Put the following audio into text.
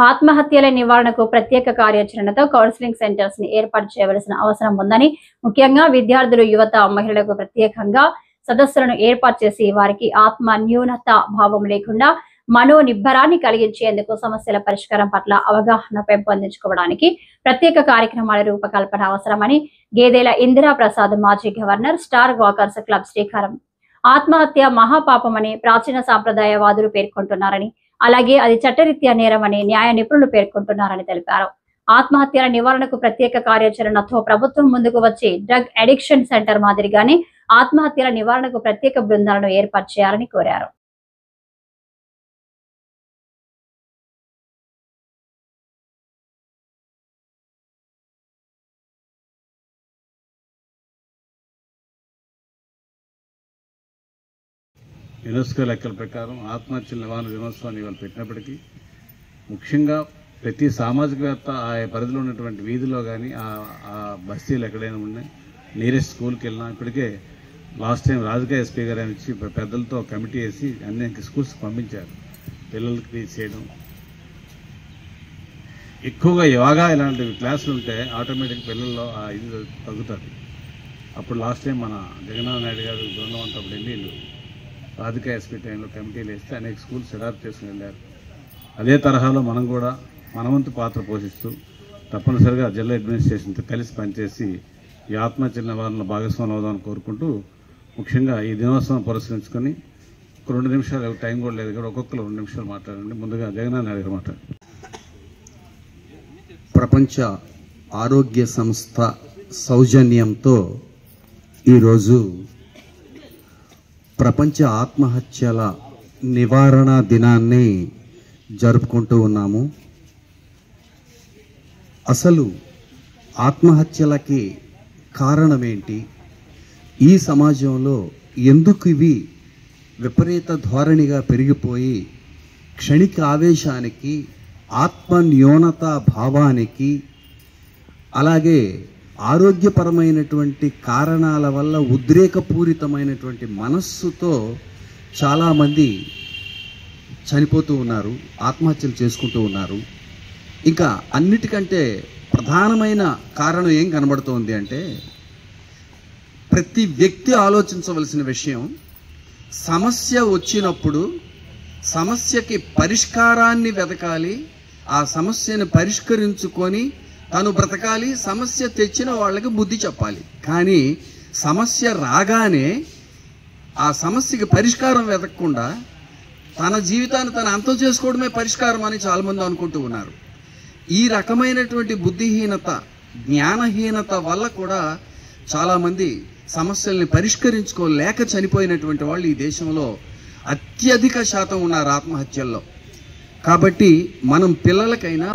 ఆత్మహత్యల నివారణకు ప్రత్యేక కార్యాచరణతో కౌన్సిలింగ్ సెంటర్స్ ని ఏర్పాటు చేయవలసిన అవసరం ఉందని, ముఖ్యంగా విద్యార్థులు, యువత, మహిళలకు ప్రత్యేకంగా సదస్సులను ఏర్పాటు చేసి వారికి ఆత్మ న్యూనత భావం లేకుండా మనోనిబ్బరాన్ని కలిగించేందుకు సమస్యల పరిష్కారం పట్ల అవగాహన పెంపొందించుకోవడానికి ప్రత్యేక కార్యక్రమాల రూపకల్పన అవసరమని గేదెల ఇందిరా ప్రసాద్ మాజీ గవర్నర్, స్టార్ వాకర్స్ క్లబ్ శ్రీకారం. ఆత్మహత్య మహాపాపమని ప్రాచీన సాంప్రదాయవాదులు పేర్కొంటున్నారని, అలాగే అది చట్టరీత్యా నేరమని న్యాయ నిపుణులు పేర్కొంటున్నారని తెలిపారు. ఆత్మహత్యల నివారణకు ప్రత్యేక కార్యాచరణతో ప్రభుత్వం ముందుకు వచ్చి డ్రగ్ అడిక్షన్ సెంటర్ మాదిరిగానే ఆత్మహత్యల నివారణకు ప్రత్యేక బృందాలను ఏర్పాటు చేయాలని కోరారు. యునెస్కో లెక్కల ప్రకారం ఆత్మహత్యల నివారణ దినోత్సవాన్ని ఇవాళ పెట్టినప్పటికీ ముఖ్యంగా ప్రతి సామాజికవేత్త ఆ పరిధిలో ఉన్నటువంటి వీధిలో కానీ ఆ బస్తీలు ఎక్కడైనా ఉన్నాయి, నియరెస్ట్ స్కూల్కి వెళ్ళినా, ఇప్పటికే లాస్ట్ టైం రాజకీయ ఎస్పీ గారు అని ఇచ్చి పెద్దలతో కమిటీ వేసి అన్ని స్కూల్స్కి పంపించారు. పిల్లలకి చేయడం ఎక్కువగా యోగా ఇలాంటి క్లాసులు ఉంటే ఆటోమేటిక్ పిల్లల్లో ఇది తగ్గుతుంది. అప్పుడు లాస్ట్ టైం మన జగన్నాథ్ నాయుడు గారు బృందం అంతా ఢిల్లీలో రాజకీయ ఎస్పీ టైంలో కమిటీలు వేస్తే అనేక స్కూల్స్ అడాప్ట్ చేసుకుని వెళ్ళారు. అదే తరహాలో మనం కూడా మనవంతు పాత్ర పోషిస్తూ తప్పనిసరిగా జిల్లా అడ్మినిస్ట్రేషన్తో కలిసి పనిచేసి ఈ ఆత్మహత్యల నివారణలో భాగస్వామ్యం అవుదామని కోరుకుంటూ, ముఖ్యంగా ఈ దినోత్సవం పురస్కరించుకొని 2 నిమిషాలు టైం కూడా లేదు కూడా ఒక్కొక్కరు 2 నిమిషాలు మాట్లాడండి. ముందుగా జగన్నాథ్ నాయుడు గారు మాట్లాడండి. ప్రపంచ ఆరోగ్య సంస్థ సౌజన్యంతో ఈరోజు ప్రపంచ ఆత్మహత్యల నివారణ దినాన్ని జరుపుకుంటూ ఉన్నాము. అసలు ఆత్మహత్యలకి కారణమేంటి, ఈ సమాజంలో ఎందుకు ఇవి విపరీత ధోరణిగా పెరిగిపోయి క్షణిక ఆవేశానికి, ఆత్మన్యూనత భావానికి, అలాగే ఆరోగ్యపరమైనటువంటి కారణాల వల్ల ఉద్రేకపూరితమైనటువంటి మనస్సుతో చాలామంది చనిపోతూ ఉన్నారు, ఆత్మహత్యలు చేసుకుంటూ ఉన్నారు. ఇంకా అన్నిటికంటే ప్రధానమైన కారణం ఏం కనబడుతోంది అంటే, ప్రతి వ్యక్తి ఆలోచించవలసిన విషయం, సమస్య వచ్చినప్పుడు సమస్యకి పరిష్కారాన్ని వెతకాలి, ఆ సమస్యను పరిష్కరించుకొని తను బ్రతకాలి, సమస్య తెచ్చిన వాళ్ళకి బుద్ధి చెప్పాలి. కానీ సమస్య రాగానే ఆ సమస్యకి పరిష్కారం వెతకకుండా తన జీవితాన్ని తను అంతం చేసుకోవడమే పరిష్కారం అని చాలామంది అనుకుంటూ ఉన్నారు. ఈ రకమైనటువంటి బుద్ధిహీనత, జ్ఞానహీనత వల్ల కూడా చాలామంది సమస్యల్ని పరిష్కరించుకోలేక చనిపోయినటువంటి వాళ్ళు ఈ దేశంలో అత్యధిక శాతం ఉన్నారు ఆత్మహత్యల్లో. కాబట్టి మనం పిల్లలకైనా